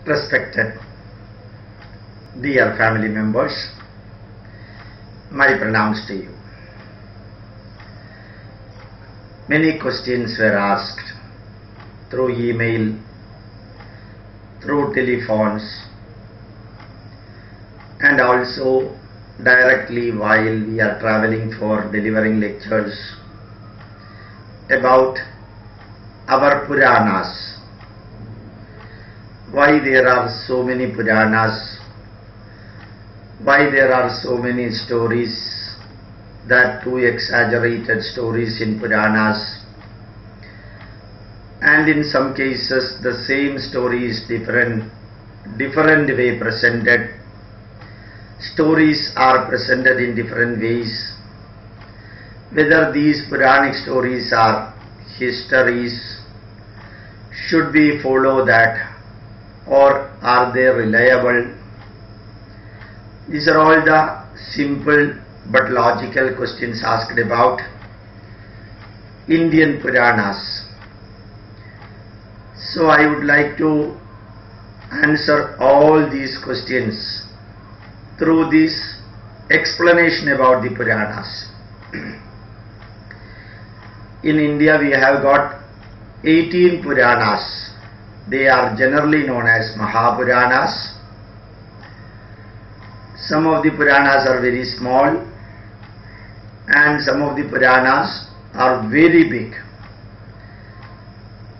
Respected dear family members, my pranams to you. Many questions were asked through email, through telephones, and also directly while we are traveling for delivering lectures about our Puranas. Why there are so many Puranas? Why there are so many stories, that too exaggerated stories in Puranas, and in some cases the same story is different way presented. Stories are presented in different ways. Whether these Puranic stories are histories, should we follow that, or are they reliable? These are all the simple but logical questions asked about Indian Puranas. So I would like to answer all these questions through this explanation about the Puranas. In India we have got 18 Puranas. They are generally known as Mahapuranas. Some of the Puranas are very small and some of the Puranas are very big.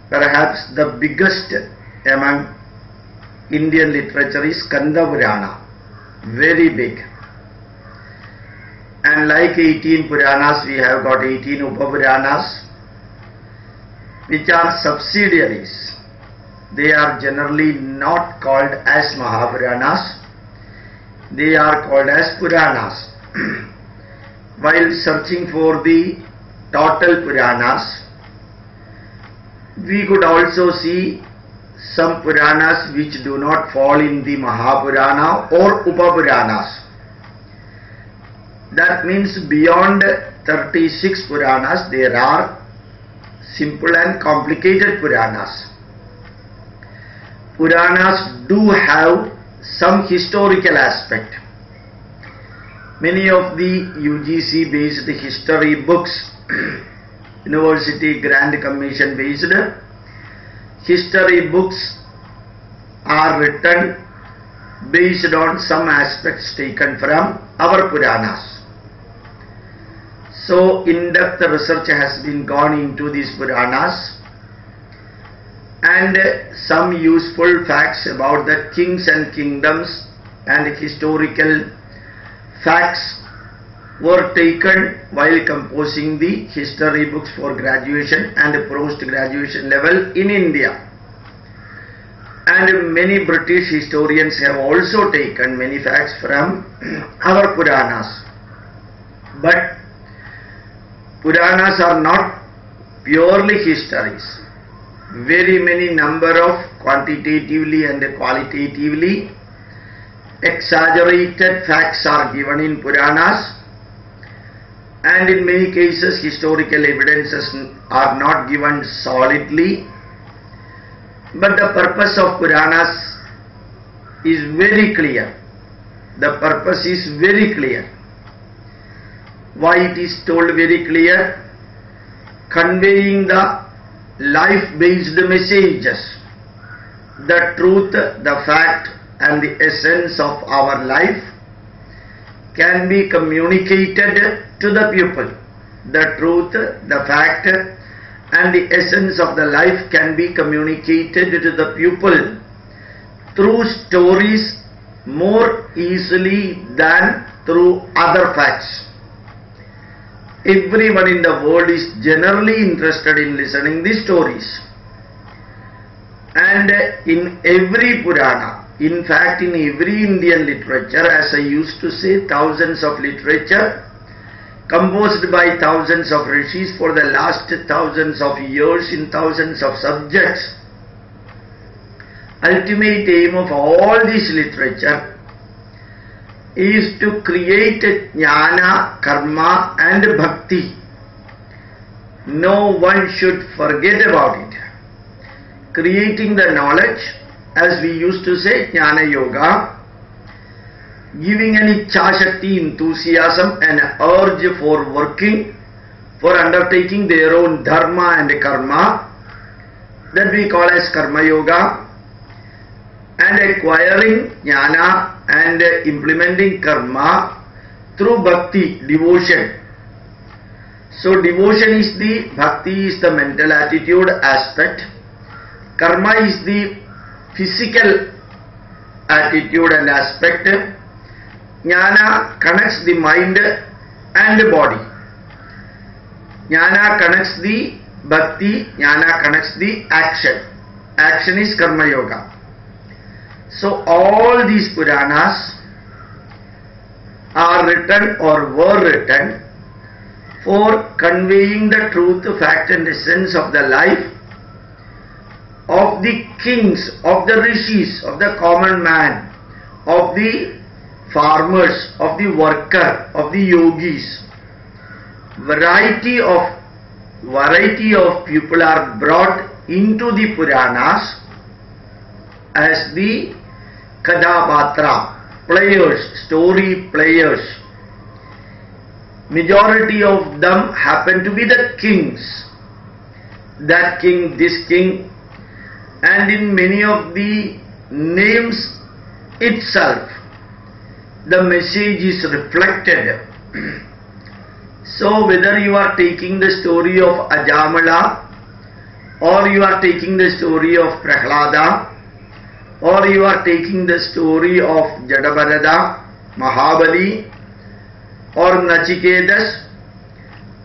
Perhaps the biggest among Indian literature is Skanda Purana, very big. And like 18 Puranas, we have got 18 Upapuranas, which are subsidiaries. They are generally not called as Mahapuranas, they are called as Puranas. While searching for the total Puranas, we could also see some Puranas which do not fall in the Mahapurana or Upapuranas. That means beyond 36 Puranas there are simple and complicated Puranas. Puranas do have some historical aspect. Many of the UGC based history books, University Grand Commission based history books are written based on some aspects taken from our Puranas. So in-depth research has been gone into these Puranas, and some useful facts about the kings and kingdoms and historical facts were taken while composing the history books for graduation and post-graduation level in India. And many British historians have also taken many facts from our Puranas. But Puranas are not purely histories. Very many number of quantitatively and qualitatively exaggerated facts are given in Puranas, and in many cases historical evidences are not given solidly. But the purpose of Puranas is very clear. The purpose is very clear. Why it is told very clear? Conveying the life-based messages, the truth, the fact and the essence of our life can be communicated to the people. The truth, the fact and the essence of the life can be communicated to the pupil through stories more easily than through other facts. Everyone in the world is generally interested in listening these stories. And in every Purana, in fact in every Indian literature, as I used to say, thousands of literature composed by thousands of rishis for the last thousands of years in thousands of subjects. Ultimate aim of all this literature is to create jnana, karma and bhakti. No one should forget about it. creating the knowledge, as we used to say, Jnana Yoga, giving an Ichchashakti, enthusiasm and urge for working, for undertaking their own dharma and karma, that we call as Karma Yoga, and acquiring jnana and implementing karma through bhakti, devotion. So devotion is the, bhakti is the mental attitude aspect, karma is the physical attitude and aspect, jnana connects the mind and the body, jnana connects the bhakti, jnana connects the action. Action is Karma Yoga. So all these Puranas are written or were written for conveying the truth, fact and essence of the life of the kings, of the rishis, of the common man, of the farmers, of the worker, of the yogis. Variety of people are brought into the Puranas as the Kadapatra, players, story players. Majority of them happen to be the kings. That king, this king, and in many of the names itself, the message is reflected. So whether you are taking the story of Ajamala, or you are taking the story of Prahlada, or you are taking the story of Jadabharata, Mahabali, or Nachiketas,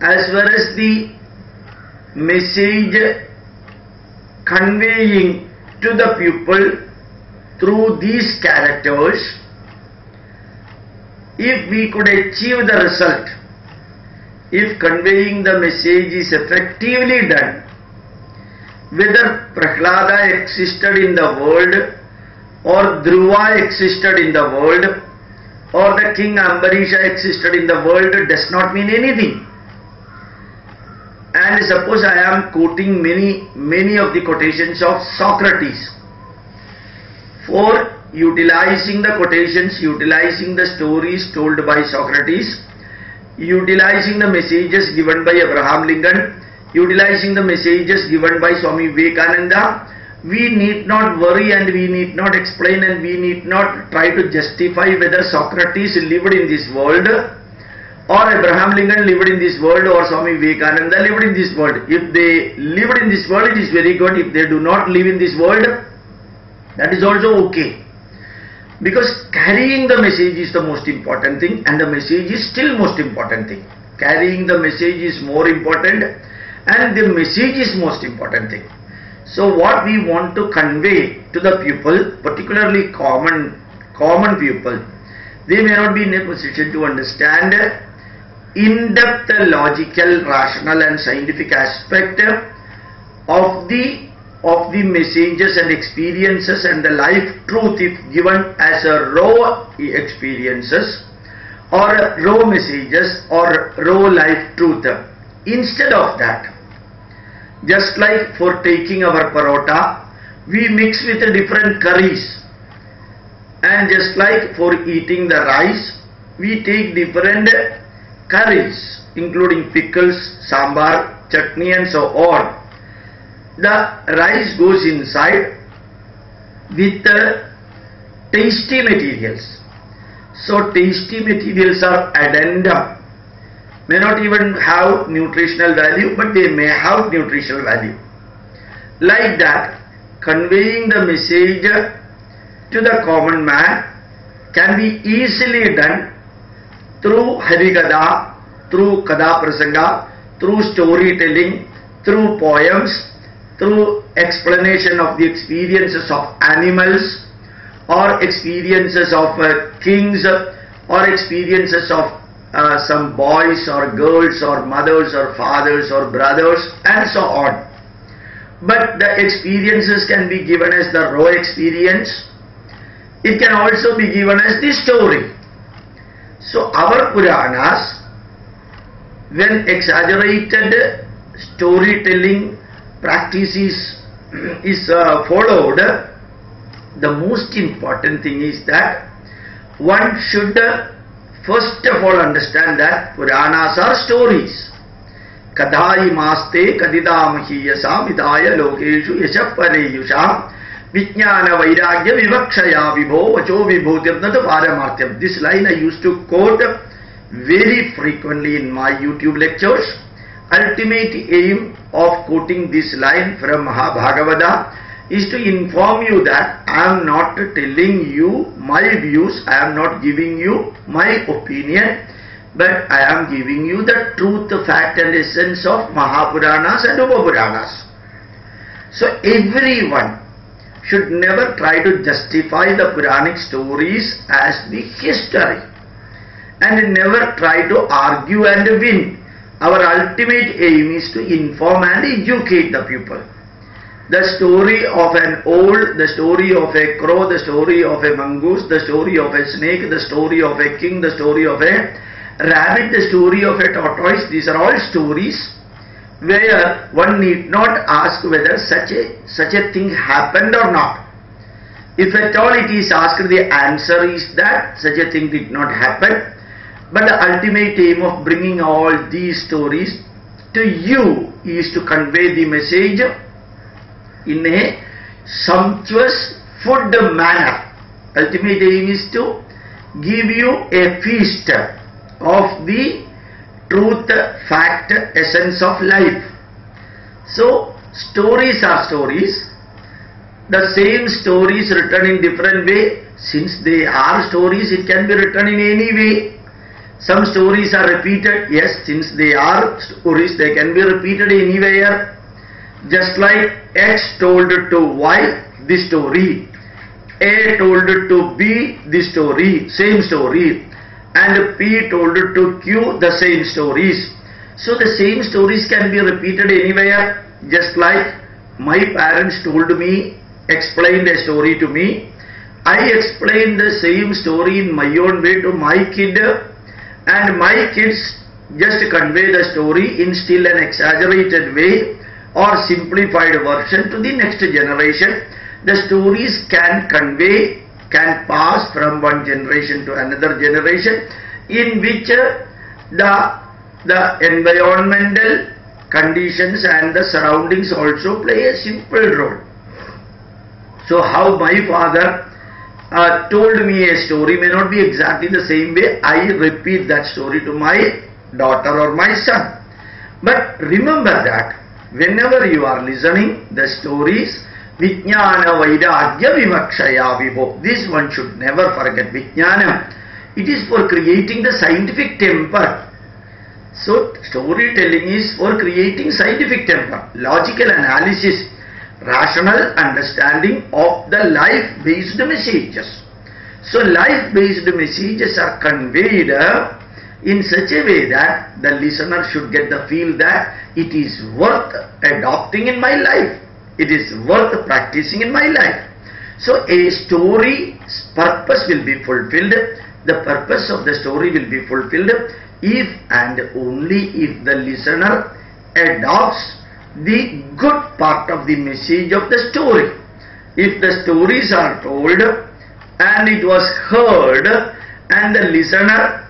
as well as the message conveying to the pupil through these characters, if we could achieve the result, if conveying the message is effectively done, whether Prahlada existed in the world, or Dhruva existed in the world, or the king Ambarisha existed in the world, does not mean anything. And suppose I am quoting many of the quotations of Socrates. For utilizing the quotations, utilizing the stories told by Socrates, utilizing the messages given by Abraham Lincoln, utilizing the messages given by Swami Vivekananda, we need not worry and we need not explain and we need not try to justify whether Socrates lived in this world, or Abraham Lincoln lived in this world, or Swami Vivekananda lived in this world. If they lived in this world, it is very good. If they do not live in this world, that is also okay. Because carrying the message is the most important thing, and the message is still most important thing. Carrying the message is more important, and the message is most important thing. So what we want to convey to the pupil, particularly common people, they may not be in a position to understand in-depth logical, rational and scientific aspect of the messages and experiences and the life truth if given as a raw experiences or raw messages or raw life truth. Instead of that, just like for taking our parota, we mix with different curries, and just like for eating the rice, we take different curries including pickles, sambar, chutney and so on. The rice goes inside with tasty materials. So tasty materials are addendum. May not even have nutritional value, but they may have nutritional value. Like that, conveying the message to the common man can be easily done through Harikatha, through Kada Prasanga, through storytelling, through poems, through explanation of the experiences of animals, or experiences of kings, or experiences of some boys or girls or mothers or fathers or brothers and so on. But the experiences can be given as the raw experience. It can also be given as the story. So our Puranas, when exaggerated storytelling practice is is followed, the most important thing is that one should first of all understand that Puranas are stories. Kadhai maste kadidamahiyasa vidaya lokeshu yashapareyusham vijnana vairagya vivakshaya vibho vacho vibhotirnata paramartyam. This line I used to quote very frequently in my YouTube lectures. Ultimate aim of quoting this line from Mahabhagavata is to inform you that I am not telling you my views, I am not giving you my opinion, but I am giving you the truth, fact and essence of Mahapuranas and Upapuranas. So everyone should never try to justify the Puranic stories as the history, and never try to argue and win. Our ultimate aim is to inform and educate the people. The story of an owl, the story of a crow, the story of a mongoose, the story of a snake, the story of a king, the story of a rabbit, the story of a tortoise, these are all stories where one need not ask whether such a thing happened or not. If at all it is asked, the answer is that such a thing did not happen. But the ultimate aim of bringing all these stories to you is to convey the message in a sumptuous food manner. Ultimate aim is to give you a feast of the truth, fact, essence of life. So stories are stories. The same stories written in different way. Since they are stories, it can be written in any way. Some stories are repeated. Yes, since they are stories, they can be repeated anywhere. Just like X told to Y this story, A told to B this story, same story, and P told to Q the same stories. So the same stories can be repeated anywhere. Just like my parents told me, explained a story to me, I explained the same story in my own way to my kid, and my kids just convey the story in still an exaggerated way or simplified version to the next generation. The stories can convey, can pass from one generation to another generation, in which the environmental conditions and the surroundings also play a simple role. So how my father told me a story may not be exactly the same way I repeat that story to my daughter or my son. But remember that whenever you are listening the stories, Vijnana Vairagya Vivakshaya Vibho, this one should never forget. Vijnana, it is for creating the scientific temper. So storytelling is for creating scientific temper, logical analysis, rational understanding of the life-based messages. So life-based messages are conveyed in such a way that the listener should get the feel that it is worth adopting in my life, it is worth practicing in my life. So a story's purpose will be fulfilled, the purpose of the story will be fulfilled if and only if the listener adopts the good part of the message of the story. If the stories are told and it was heard and the listener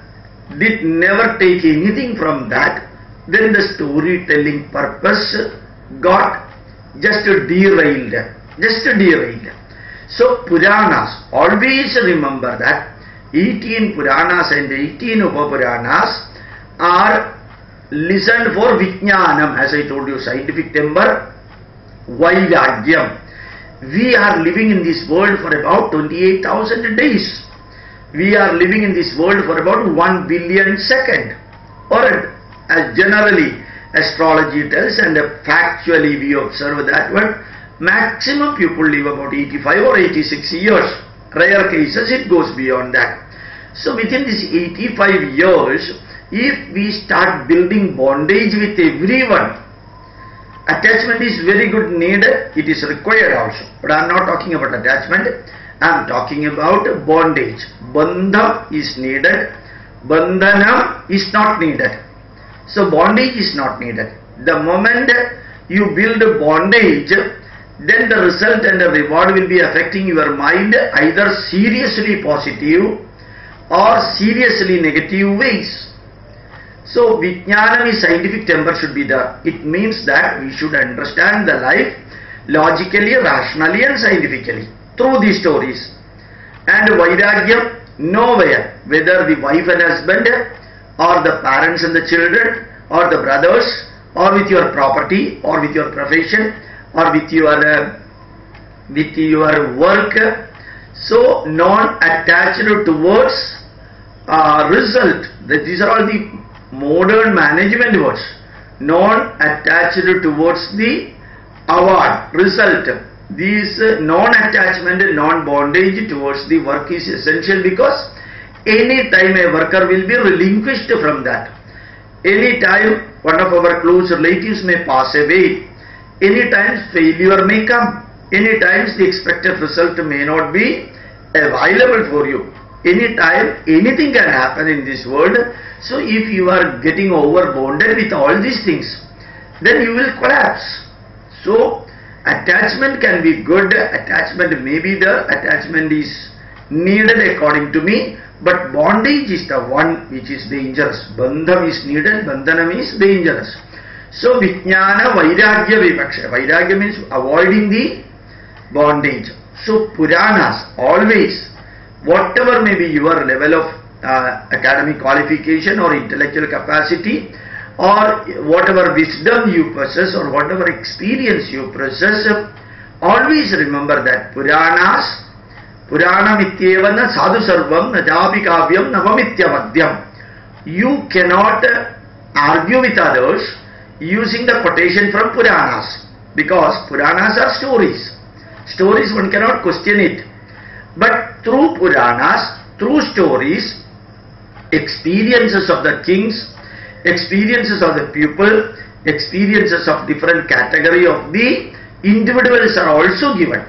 did never take anything from that, then the storytelling purpose got just derailed. So Puranas, always remember that 18 Puranas and 18 Upapuranas are listened for Vijnanam, as I told you, scientific temper, Vairagyam. We are living in this world for about 28,000 days. We are living in this world for about 1 billion seconds. Or as generally astrology tells, and factually we observe that one, maximum people live about 85 or 86 years. Rare cases it goes beyond that. So within these 85 years, if we start building bondage with everyone, attachment is very good needed, it is required also. But I am not talking about attachment, I am talking about bondage. Bandha is needed, bandhana is not needed. So bondage is not needed. The moment you build a bondage, then the result and the reward will be affecting your mind either seriously positive or seriously negative ways. So Vijnanam is scientific temper should be there. It means that we should understand the life logically, rationally and scientifically through these stories. And Vairagyam, nowhere, whether the wife and husband or the parents and the children or the brothers or with your property or with your profession or with your work. So non-attached towards result. These are all the modern management words. Non-attached towards the award, result. These non-attachment and non-bondage towards the work is essential, because any time a worker will be relinquished from that. Any time one of our close relatives may pass away. Any times failure may come. Any times the expected result may not be available for you. Any time anything can happen in this world. So if you are getting over-bonded with all these things, then you will collapse. So attachment can be good, attachment may be there, attachment is needed according to me, but bondage is the one which is dangerous. Bandham is needed, bandhanam is dangerous. So Vijnana Vairagya Vipaksha. Vairagya means avoiding the bondage. So Puranas always, whatever may be your level of academic qualification or intellectual capacity, or whatever wisdom you possess or whatever experience you possess, always remember that Puranas, Puranamityevana sadhu sarvam najapi kavyam navamityavadyam. You cannot argue with others using the quotation from Puranas, because Puranas are stories. Stories one cannot question it. But through Puranas, through stories, experiences of the kings, experiences of the people, experiences of different category of the individuals are also given.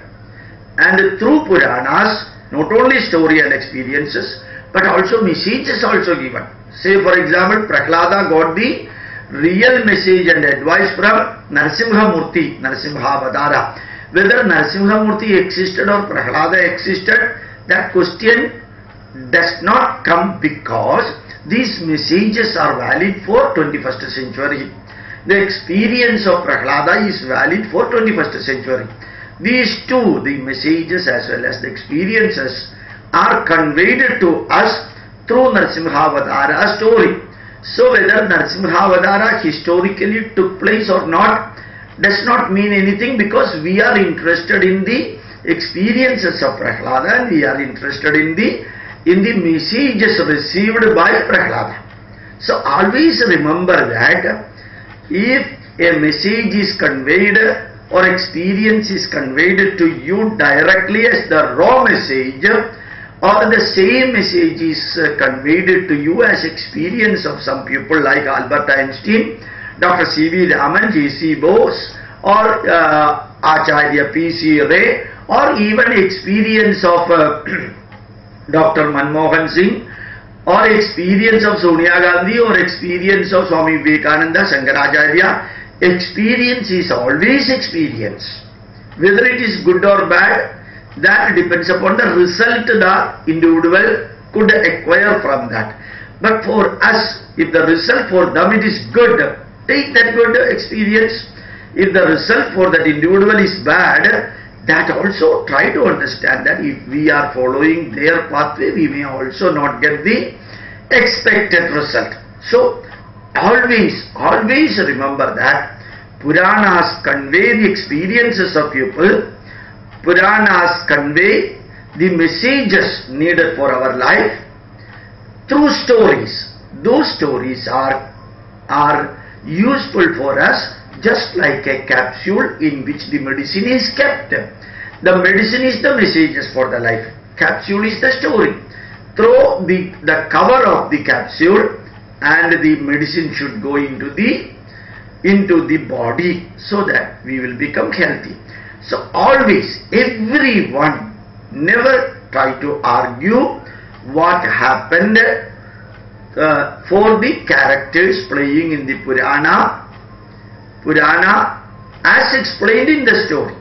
And through Puranas, not only story and experiences, but also messages also given. Say for example, Prahlada got the real message and advice from Narasimha Murti, Narasimha Avadara. Whether Narasimha Murti existed or Prahlada existed, that question does not come, because these messages are valid for 21st century. The experience of Prahlada is valid for 21st century. These two, the messages as well as the experiences, are conveyed to us through Narasimhavadara story. So whether Narasimhavadara historically took place or not does not mean anything, because we are interested in the experiences of Prahlada and we are interested in the messages received by Prahlada. So always remember that if a message is conveyed or experience is conveyed to you directly as the raw message, or the same message is conveyed to you as experience of some people like Albert Einstein, Dr. C.V. Raman, J.C. Bose, or Acharya P.C. Ray, or even experience of Dr. Manmohan Singh, or experience of Sonia Gandhi, or experience of Swami Vivekananda, Shankaracharya. Experience is always experience. Whether it is good or bad, that depends upon the result the individual could acquire from that. But for us, if the result for them it is good, take that good experience. If the result for that individual is bad, that also try to understand that if we are following their pathway, we may also not get the expected result. So always remember that Puranas convey the experiences of people, Puranas convey the messages needed for our life through stories. Those stories are useful for us, just like a capsule in which the medicine is kept. The medicine is the messages for the life. Capsule is the story. Throw the cover of the capsule and the medicine should go into the body so that we will become healthy. So always, everyone, never try to argue what happened for the characters playing in the Purana as explained in the story.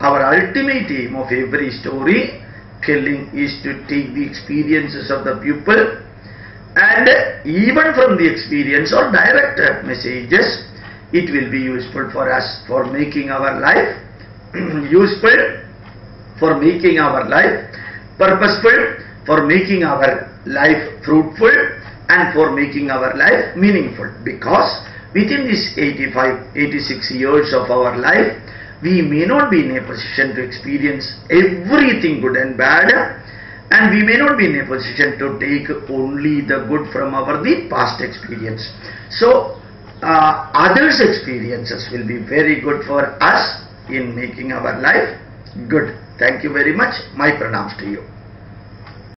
our ultimate aim of every story telling is to take the experiences of the pupil, and even from the experience or direct messages, it will be useful for us for making our life useful, for making our life purposeful, for making our life fruitful, and for making our life meaningful. Because within this 86 years of our life, we may not be in a position to experience everything good and bad, and we may not be in a position to take only the good from the past experience. So others' experiences will be very good for us in making our life good. Thank you very much. My pranams to you.